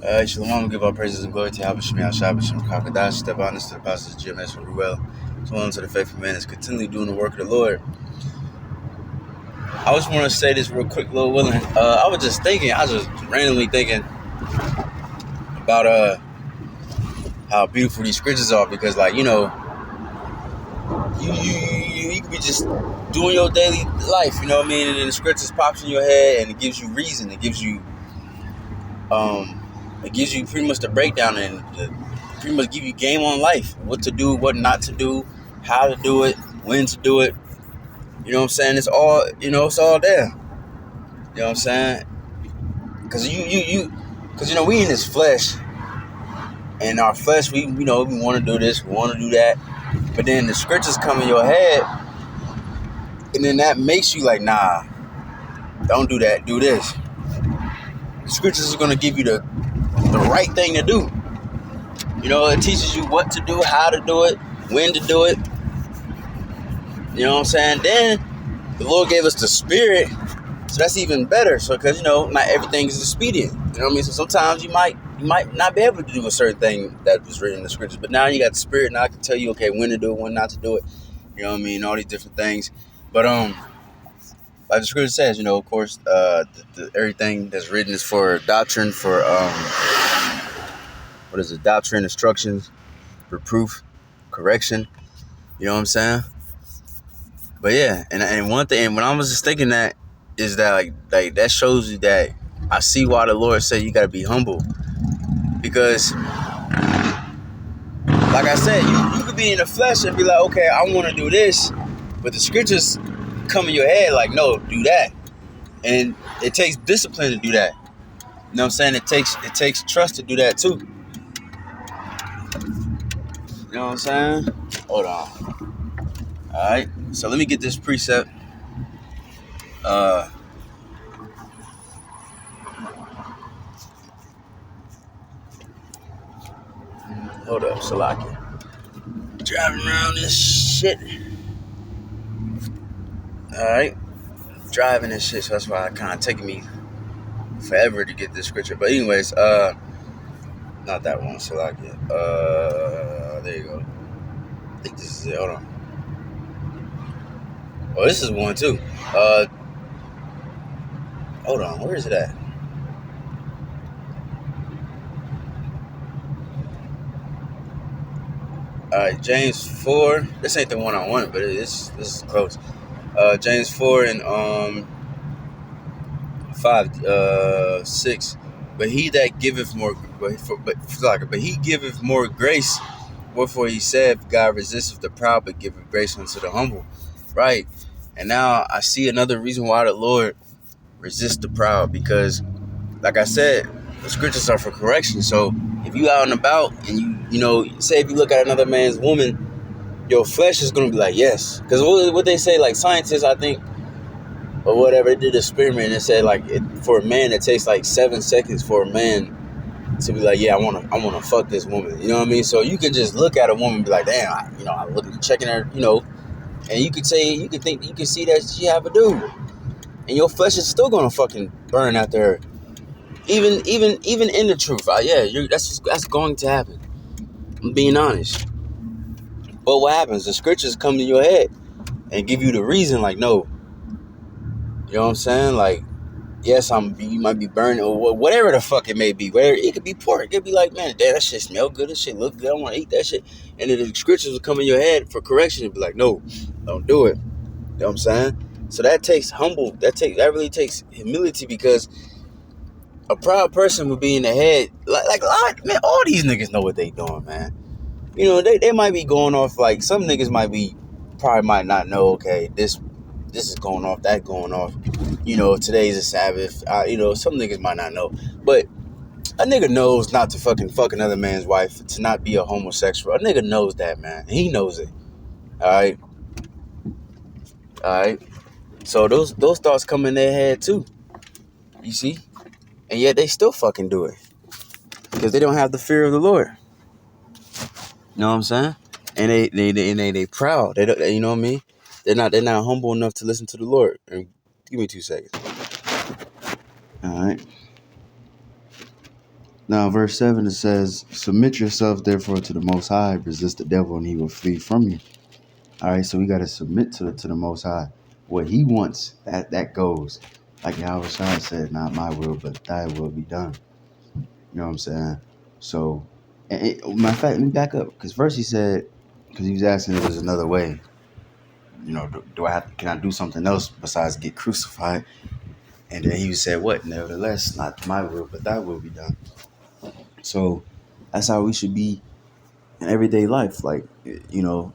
Shalom, give all praises and glory to Yahweh Shemi Hashabah Shem Kakadash, step on this to the apostles GMS from Ruel. Shalom to the faithful man that's continually doing the work of the Lord. I just want to say this real quick, Lord willing. I was just randomly thinking about how beautiful these scriptures are, because you could be just doing your daily life, you know what I mean, and then the scriptures pops in your head and it gives you reason, it gives you pretty much the breakdown and pretty much give you game on life, what to do, what not to do, how to do it, when to do it. You know what I'm saying? It's all there. You know what I'm saying? Because we in this flesh, and our flesh, we want to do this, we want to do that, but then the scriptures come in your head, and then that makes you like, nah, don't do that, do this. The scriptures are gonna give you the right thing to do. You know, it teaches you what to do, how to do it, when to do it. You know what I'm saying? Then the Lord gave us the Spirit, so that's even better. So, because not everything is expedient. You know what I mean? So sometimes you might not be able to do a certain thing that was written in the scriptures, but now you got the Spirit. Now I can tell you, okay, when to do it, when not to do it. You know what I mean? All these different things. But like the scripture says, of course, everything that's written is for doctrine, for doctrine, instructions, reproof, correction. You know what I'm saying? But yeah, and one thing, and when I was just thinking that, is that like that shows you that I see why the Lord said you gotta be humble. Because like I said, you could be in the flesh and be like, okay, I wanna do this, but the scriptures come in your head like, no, do that. And it takes discipline to do that. You know what I'm saying? It takes trust to do that too. You know what I'm saying? Hold on. Alright, so let me get this precept. Hold up, Salaki. Driving around this shit. Alright. Driving this shit, so that's why it kind of taking me forever to get this scripture. But anyways, not that one, Salaki. There you go. I think this is it. Hold on. Oh, this is one too. Hold on. Where is it at? Alright, James 4. This ain't the one I wanted, but this is close. James 4 and 5, 6. But he that giveth more, but he giveth more grace. Wherefore he said, God resisteth the proud, but giveth grace unto the humble. Right. And now I see another reason why the Lord resists the proud, because, like I said, the scriptures are for correction. So if you out and about and say if you look at another man's woman, your flesh is gonna be like, yes. Because what they say, like scientists, I think, or whatever, they did an experiment and said like for a man it takes like 7 seconds for a man to be like, yeah, I wanna fuck this woman. You know what I mean? So you can just look at a woman and be like, damn, I look checking her, and you could see that she have a dude, and your flesh is still gonna fucking burn after her, even in the truth. That's going to happen. I'm being honest. But what happens? The scriptures come to your head and give you the reason, like, no, you know what I'm saying? Like, yes, you might be burning or whatever the fuck it may be. Where it could be pork. It could be like, man, damn, that shit smell good. That shit look good. I want to eat that shit. And then the scriptures will come in your head for correction and be like, no, don't do it. You know what I'm saying? So that takes that really takes humility, because a proud person would be in the head like man, all these niggas know what they doing, man. They might be going off, like some niggas might not know, okay, this is going off, that going off. Today's a Sabbath. Some niggas might not know. But a nigga knows not to fucking fuck another man's wife, to not be a homosexual. A nigga knows that, man. He knows it. Alright? Alright? So those thoughts come in their head too. You see? And yet they still fucking do it. Because they don't have the fear of the Lord. You know what I'm saying? And they proud. You know what I mean? They're not humble enough to listen to the Lord. And give me 2 seconds. All right. Now, verse 7, it says, submit yourselves therefore to the Most High, resist the devil, and he will flee from you. All right, so we got to submit to the Most High. What he wants, that goes. Like Yahweh Shai said, not my will, but thy will be done. You know what I'm saying? So, matter of fact, let me back up. Because first he said, because he was asking if there's another way. You know, can I do something else besides get crucified? And then he said, what? Nevertheless, not my will, but thy will be done. So, that's how we should be in everyday life. Like, you know,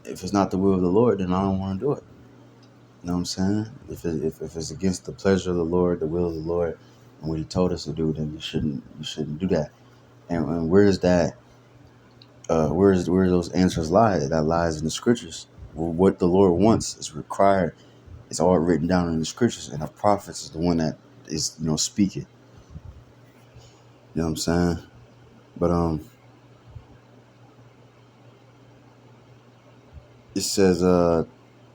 if it's not the will of the Lord, then I don't want to do it. You know what I'm saying? If it's against the pleasure of the Lord, the will of the Lord, and what he told us to do, then you shouldn't do that. And where's that? Where those answers lie? That lies in the scriptures. Well, what the Lord wants is required. It's all written down in the scriptures, and the prophets is the one that is, you know, speaking. You know what I'm saying? But it says,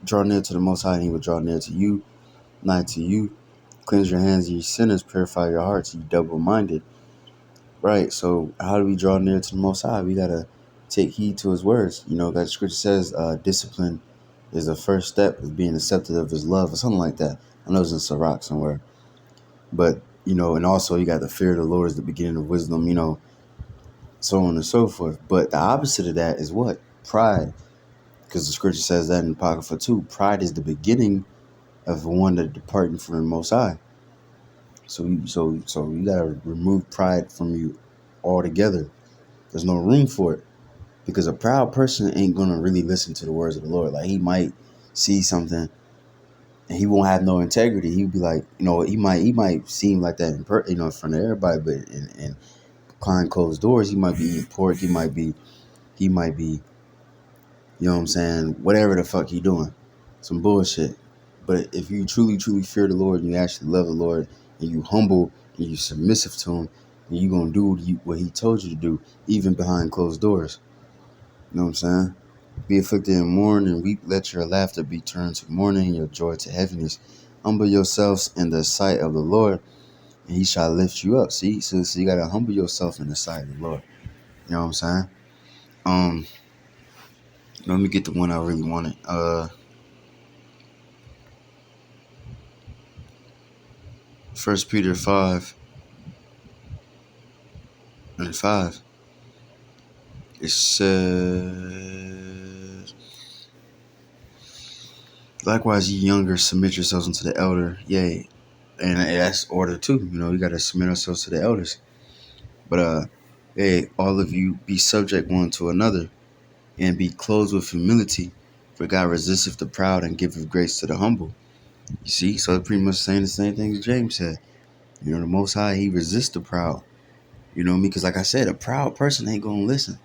draw near to the Most High, and he will draw near to you, nigh to you. Cleanse your hands, ye sinners. Purify your hearts, ye double-minded. Right. So how do we draw near to the Most High? We gotta take heed to his words. You know, that scripture says discipline is the first step of being accepted of his love or something like that. I know it's in Sirach somewhere. But, you know, and also you got the fear of the Lord is the beginning of wisdom, you know, so on and so forth. But the opposite of that is what? Pride. Because the scripture says that in Apocrypha too. Pride is the beginning of one that departing from the Most High. So you gotta remove pride from you altogether. There's no room for it. Because a proud person ain't gonna really listen to the words of the Lord. Like, he might see something and he won't have no integrity. He'd be like, you know, he might seem like that in front of everybody, but in behind closed doors, he might be eating pork. He might be, you know what I'm saying? Whatever the fuck he doing, some bullshit. But if you truly, truly fear the Lord and you actually love the Lord and you humble and you submissive to him, and you gonna do what he told you to do, even behind closed doors. You know what I'm saying? Be afflicted and mourn and weep. Let your laughter be turned to mourning and your joy to heaviness. Humble yourselves in the sight of the Lord, and he shall lift you up. See, so you gotta humble yourself in the sight of the Lord. You know what I'm saying? Let me get the one I really wanted. 1 Peter 5:5. It says, likewise, ye younger, submit yourselves unto the elder. Yea. And that's order too. You know, you got to submit ourselves to the elders. But, hey, all of you be subject one to another and be clothed with humility. For God resisteth the proud and giveth grace to the humble. You see? So it's pretty much saying the same thing that James said. You know, the Most High, he resists the proud. You know what I mean? Because like I said, a proud person ain't going to listen.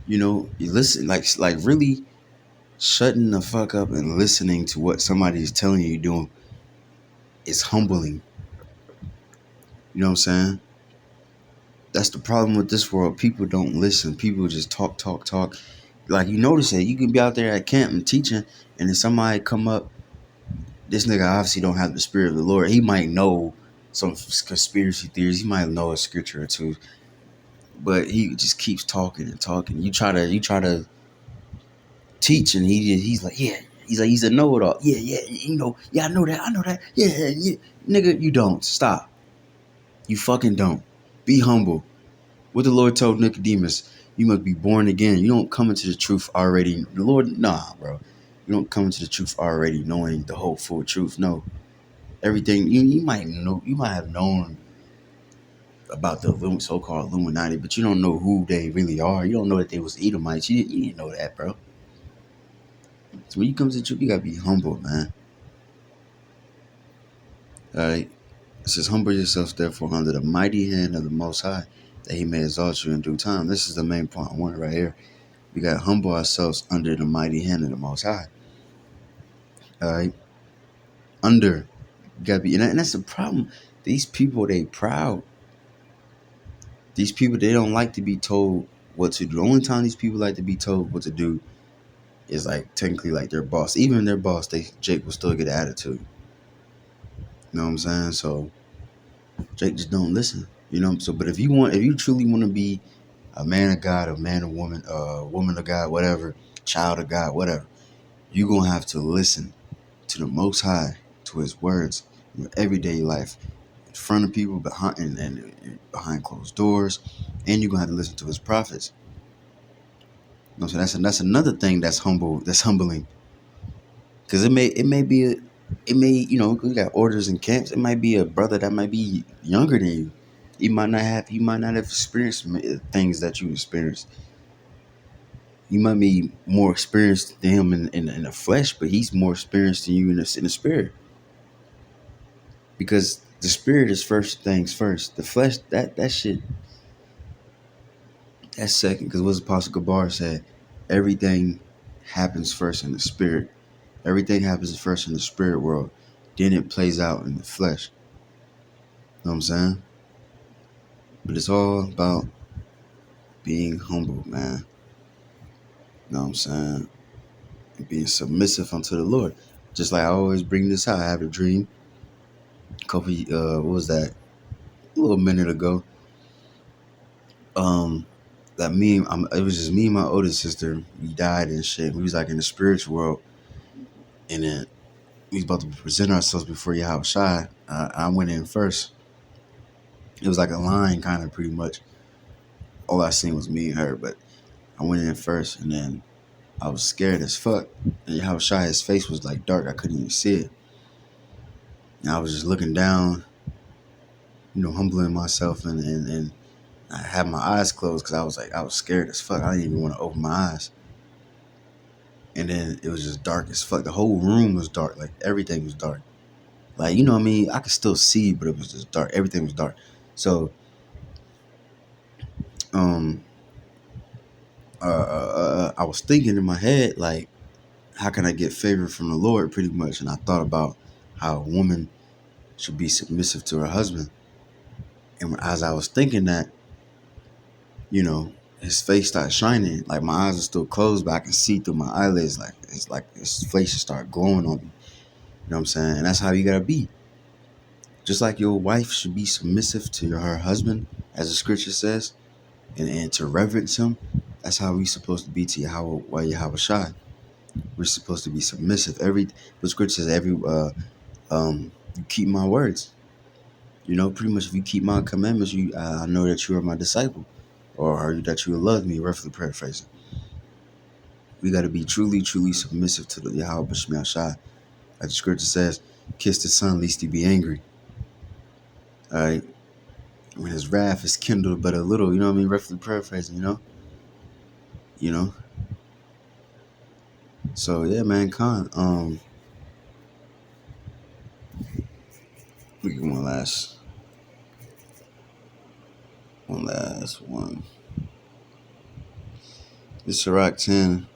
You know, you listen, like really shutting the fuck up and listening to what somebody is telling you doing is humbling. You know what I'm saying? That's the problem with this world. People don't listen. People just talk. Like, you notice it. You can be out there at camp and teaching, and then somebody come up. This nigga obviously don't have the spirit of the Lord. He might know some conspiracy theories. He might know a scripture or two, but he just keeps talking and talking. You try to teach, and he's like, yeah. He's a know-it-all. Yeah, you know, yeah, I know that. Yeah. Nigga, you don't. Stop. You fucking don't. Be humble. What the Lord told Nicodemus, you must be born again. You don't come into the truth already. The Lord, nah, bro. You don't come into the truth already knowing the whole full truth. No. Everything, you might know, you might have known about the so-called Illuminati, but you don't know who they really are. You don't know that they was Edomites. You didn't know that, bro. So when you come to the truth, you gotta be humble, man. Alright? It says, humble yourselves therefore under the mighty hand of the Most High, that he may exalt you in due time. This is the main point I want right here. We gotta humble ourselves under the mighty hand of the Most High. Alright? Under. You gotta be, and that's the problem. These people, they proud. These people, they don't like to be told what to do. The only time these people like to be told what to do is like technically like their boss. Even their boss, Jake will still get attitude. You know what I'm saying? So Jake just don't listen. You know, so but if you truly want to be a man of God, a man of woman, woman of God, whatever, child of God, whatever, you're gonna have to listen to the Most High, to His words in your everyday life, in front of people, behind and behind closed doors, and you're gonna have to listen to His prophets. You know, so that's another thing that's humbling, because we got orders and camps. It might be a brother that might be younger than you. He might not have experienced things that you experienced. You might be more experienced than him in the flesh, but he's more experienced than you in the spirit. Because the spirit is first things first. The flesh, that shit, that's second. Because what Apostle Gabar said, everything happens first in the spirit. Everything happens first in the spirit world. Then it plays out in the flesh. You know what I'm saying? But it's all about being humble, man. You know what I'm saying? And being submissive unto the Lord. Just like I always bring this out. I have a dream. What was that? A little minute ago. That it was just me and my oldest sister. We died and shit. We was like in the spiritual world. And then we was about to present ourselves before Yahweh Shai. I went in first. It was like a line kind of pretty much. All I seen was me and her, but I went in first, and then I was scared as fuck. And how shy his face was like dark, I couldn't even see it. And I was just looking down, humbling myself, and I had my eyes closed because I was scared as fuck. I didn't even want to open my eyes. And then it was just dark as fuck. The whole room was dark, like everything was dark. Like, you know what I mean? I could still see, but it was just dark. Everything was dark. So, I was thinking in my head, like, how can I get favor from the Lord, pretty much? And I thought about how a woman should be submissive to her husband. And as I was thinking that, his face started shining. Like, my eyes are still closed, but I can see through my eyelids. Like, it's like his face should start glowing on me. You know what I'm saying? And that's how you gotta be. Just like your wife should be submissive to her husband, as the scripture says, and to reverence him. That's how we supposed to be to Yahweh Shai. We're supposed to be submissive. The scripture says you keep my words. Pretty much if you keep my commandments, I know that you are my disciple, or that you will love me, roughly paraphrasing. We got to be truly, truly submissive to the Yahweh Shai. Like the scripture says, kiss the son lest he be angry. All right. When his wrath is kindled but a little, you know what I mean? Roughly paraphrasing, So yeah, man, we get one last one. It's Sirach 10.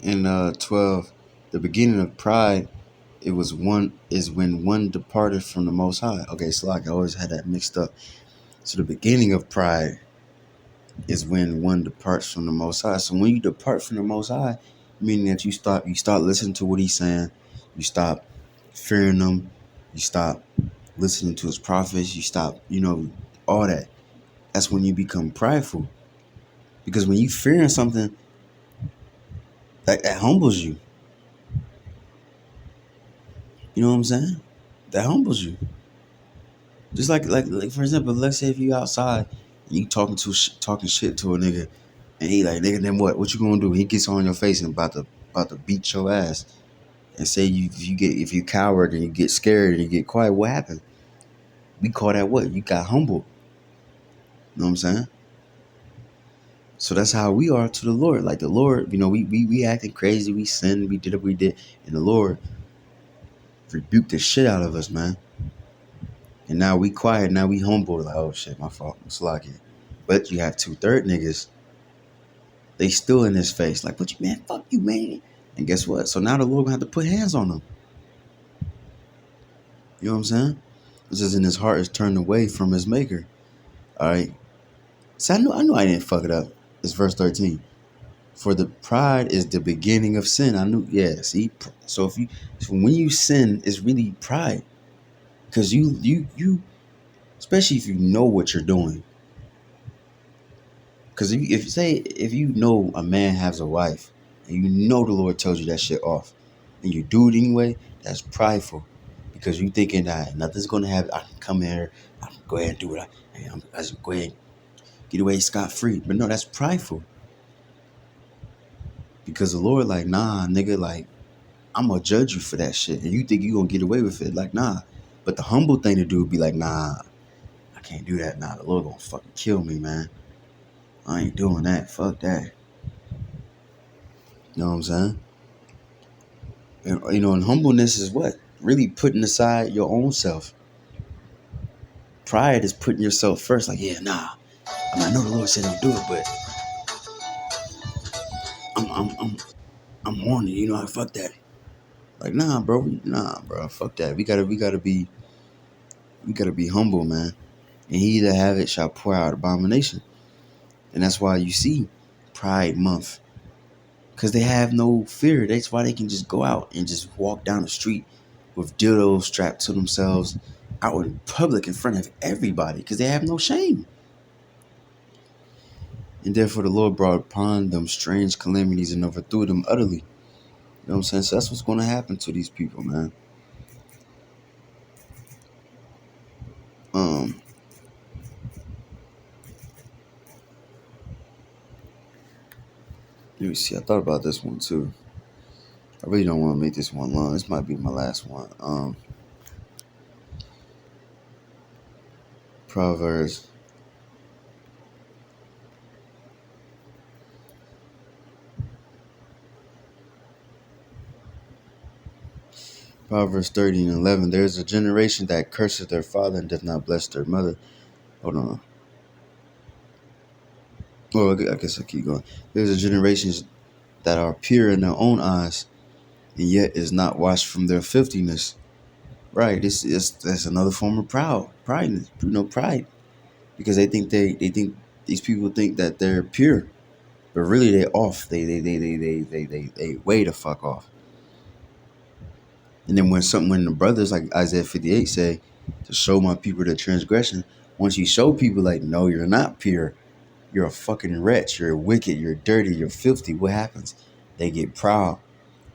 And 12. The beginning of pride is when one departed from the Most High. Okay, so like I always had that mixed up. So the beginning of pride is when one departs from the Most High. So when you depart from the Most High, meaning that you start listening to what He's saying, you stop fearing Him, you stop listening to His prophets, you stop, all that. That's when you become prideful. Because when you fearing something, that humbles you. You know what I'm saying? That humbles you. Just like for example, let's say if you outside and you talking shit to a nigga, and he like, nigga, then what? What you gonna do? He gets on your face and about to beat your ass, and say if you coward and you get scared and you get quiet, what happened? We call that what? You got humbled. You know what I'm saying? So that's how we are to the Lord. Like the Lord, we acting crazy, we sinned, we did what we did, and the Lord rebuked the shit out of us, man. And now we quiet, now we humble, like, oh shit, my fault, I'm slacking. But you have 2/3 niggas, they still in his face, like, what you, man, fuck you, man. And guess what? So now the Lord gonna have to put hands on them. You know what I'm saying? It's just in his heart is turned away from his maker. All right. So I knew I didn't fuck it up. It's verse 13. For the pride is the beginning of sin. I knew, yeah. See, so when you sin, it's really pride, because you, especially if you know what you're doing. Because if you know a man has a wife, and you know the Lord tells you that shit off, and you do it anyway, that's prideful, because you thinking that nothing's gonna happen. I can come here, I can go ahead and do it. I just go ahead and get away scot free. But no, that's prideful, because the Lord like, nah, nigga, like, I'm gonna judge you for that shit, and you think you gonna get away with it? Like, nah. But the humble thing to do would be like, nah, I can't do that. Nah, the Lord gonna fucking kill me, man. I ain't doing that. Fuck that. You know what I'm saying? And, and humbleness is what? Really putting aside your own self. Pride is putting yourself first. Like, yeah, nah. I know the Lord said don't do it, but I'm horny. Fuck that. Like, nah, bro, fuck that. We gotta be humble, man. And he that have it shall pour out abomination. And that's why you see Pride Month, because they have no fear. That's why they can just go out and just walk down the street with dildos strapped to themselves out in public in front of everybody, because they have no shame. And therefore the Lord brought upon them strange calamities and overthrew them utterly. You know what I'm saying? So that's what's going to happen to these people, man. Let me see. I thought about this one too. I really don't want to make this one long. This might be my last one. Proverbs. Proverbs 30 and 11. There is a generation that curses their father and does not bless their mother. Hold on. Well, I guess I'll keep going. There's a generation that are pure in their own eyes, and yet is not washed from their filthiness. Right. That's another form of pride. Pride. Because they think these people think that they're pure, but really they're off. They way the fuck off. And then when the brothers, like Isaiah 58 say, to show my people their transgression, once you show people like, no, you're not pure, you're a fucking wretch, you're wicked, you're dirty, you're filthy, what happens? They get proud.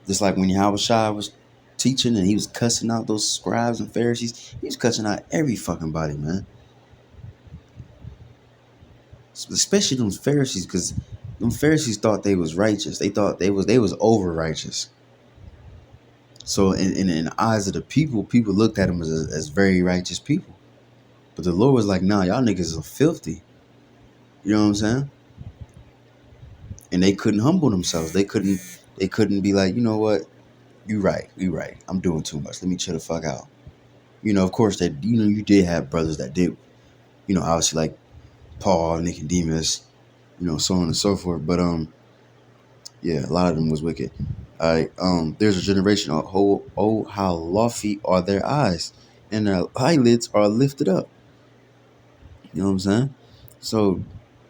Just like when Yahushua was teaching and he was cussing out those scribes and Pharisees, he was cussing out every fucking body, man. Especially them Pharisees, because them Pharisees thought they was righteous. They thought they was over righteous. So in the eyes of the people looked at them as very righteous people. But the Lord was like, nah, y'all niggas are filthy. You know what I'm saying? And they couldn't humble themselves. They couldn't be like, you know what? You right. I'm doing too much. Let me chill the fuck out. Of course you did have brothers that did, obviously like Paul, Nicodemus, so on and so forth. But yeah, a lot of them was wicked. All right. There's a generation. Oh, how lofty are their eyes, and their eyelids are lifted up. You know what I'm saying? So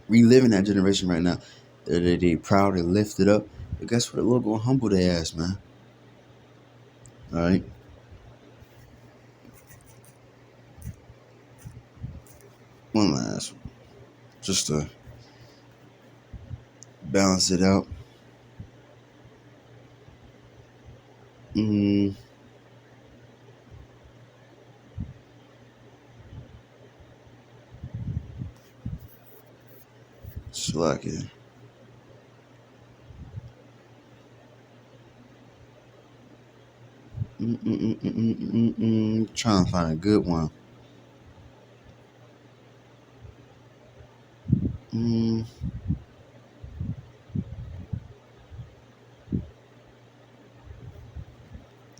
we live in that generation right now. They proud and lifted up. But guess what? The Lord gonna humble their ass, man. All right. One last one, just to balance it out. Slack Trying to find a good one.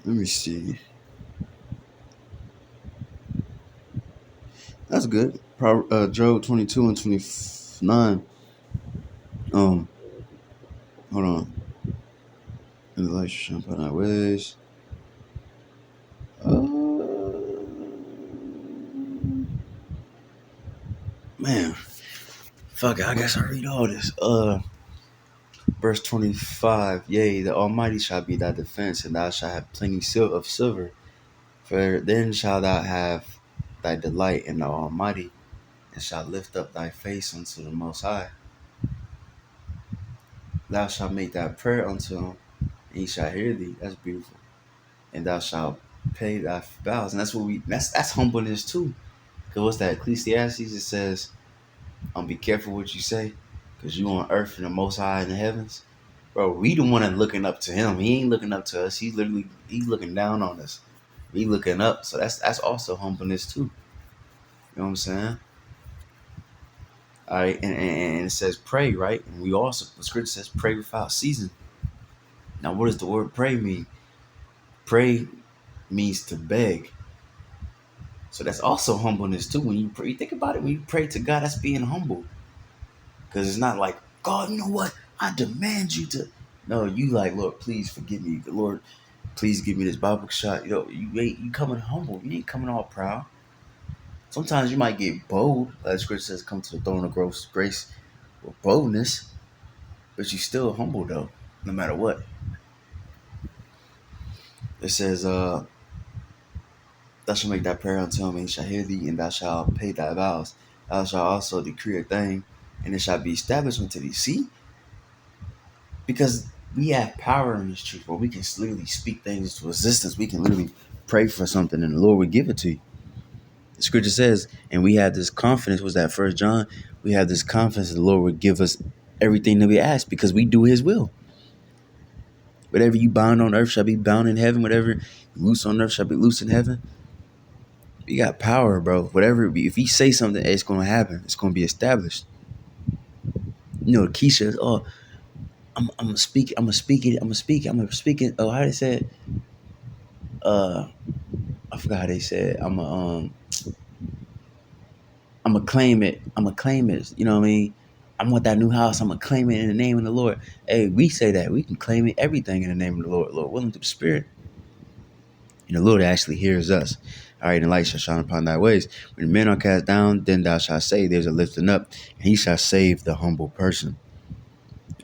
Let me see. That's good. Job 22 and 29. Hold on. In the light shine upon our ways. Man, fuck it. I guess I read all this. Verse 25, yea, the Almighty shall be thy defense, and thou shalt have plenty of silver. For then shalt thou have thy delight in the Almighty, and shalt lift up thy face unto the Most High. Thou shalt make thy prayer unto him, and he shall hear thee. That's beautiful. And thou shalt pay thy vows. And that's humbleness too. Because what's that? Ecclesiastes, it says, be careful what you say, because you on earth and the Most High in the heavens. Bro, we the one that looking up to him. He ain't looking up to us. He's looking down on us. We looking up. So that's also humbleness too. You know what I'm saying? All right, and it says pray, right? And we also, the scripture says pray without ceasing. Now, what does the word pray mean? Pray means to beg. So that's also humbleness too. When you pray, think about it. When you pray to God, that's being humble. Because it's not like, God, you know what? I demand you to. No, you like, Lord, please forgive me. Lord, please give me this Bible shot. You coming humble. You ain't coming all proud. Sometimes you might get bold. Like the scripture says, come to the throne of grace with boldness. But you still humble though, no matter what. It says, thou shalt make thy prayer unto him, and he shall hear thee, and thou shalt pay thy vows. Thou shalt also decree a thing, and it shall be established unto thee. See? Because we have power in this truth, where we can literally speak things into existence. We can literally pray for something, and the Lord will give it to you. The scripture says, and we have this confidence, was that 1 John? We have this confidence that the Lord would give us everything that we ask because we do his will. Whatever you bind on earth shall be bound in heaven. Whatever you loose on earth shall be loose in heaven. You got power, bro. Whatever it be, if you say something, it's going to happen. It's going to be established. You know, Keisha, I'm gonna speak it. Oh, how they said? I forgot how they said. I'm gonna claim it. You know what I mean? I want that new house. I'm gonna claim it in the name of the Lord. Hey, we say that we can claim it, everything in the name of the Lord. Lord, willing through the Spirit. And the Lord actually hears us. All right, and light shall shine upon thy ways. When the men are cast down, then thou shalt say, there's a lifting up, and he shall save the humble person.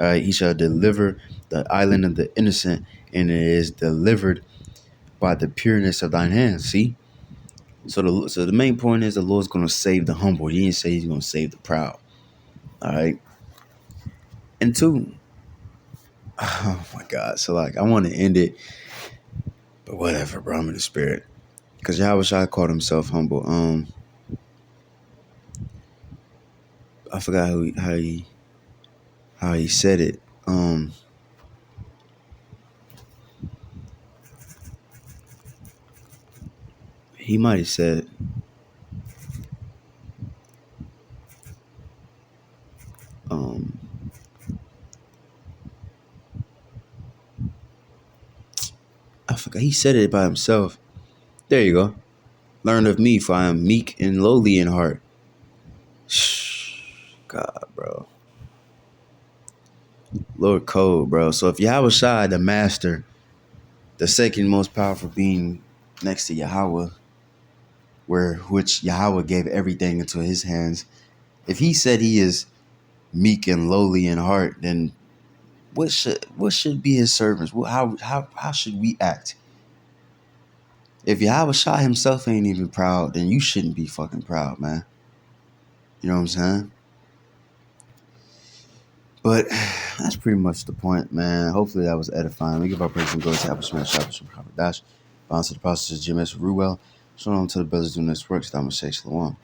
All right, he shall deliver the island of the innocent, and it is delivered by the pureness of thine hands. See? So the main point is the Lord's going to save the humble. He didn't say he's going to save the proud. All right. And two, oh my God. So like, I want to end it, but whatever, bro. I'm in the spirit. Because Yahweh Shai called himself humble. I forgot how he said it. He might have said, I forgot. He said it by himself. There you go. Learn of me, for I am meek and lowly in heart. God, bro. Lord Code, bro. So if Yahweh Shai, the master, the second most powerful being next to Yahweh, which Yahweh gave everything into his hands, if he said he is meek and lowly in heart, then what should be his servants? How should we act? If Yahweh Shai himself ain't even proud, then you shouldn't be fucking proud, man. You know what I'm saying? But that's pretty much the point, man. Hopefully that was edifying. We give our praise and glory to Apple Smash, Apple Smash, Prophet Dash, bounce to the process of GMS Ruel. So on to the brothers doing this work. Shalom.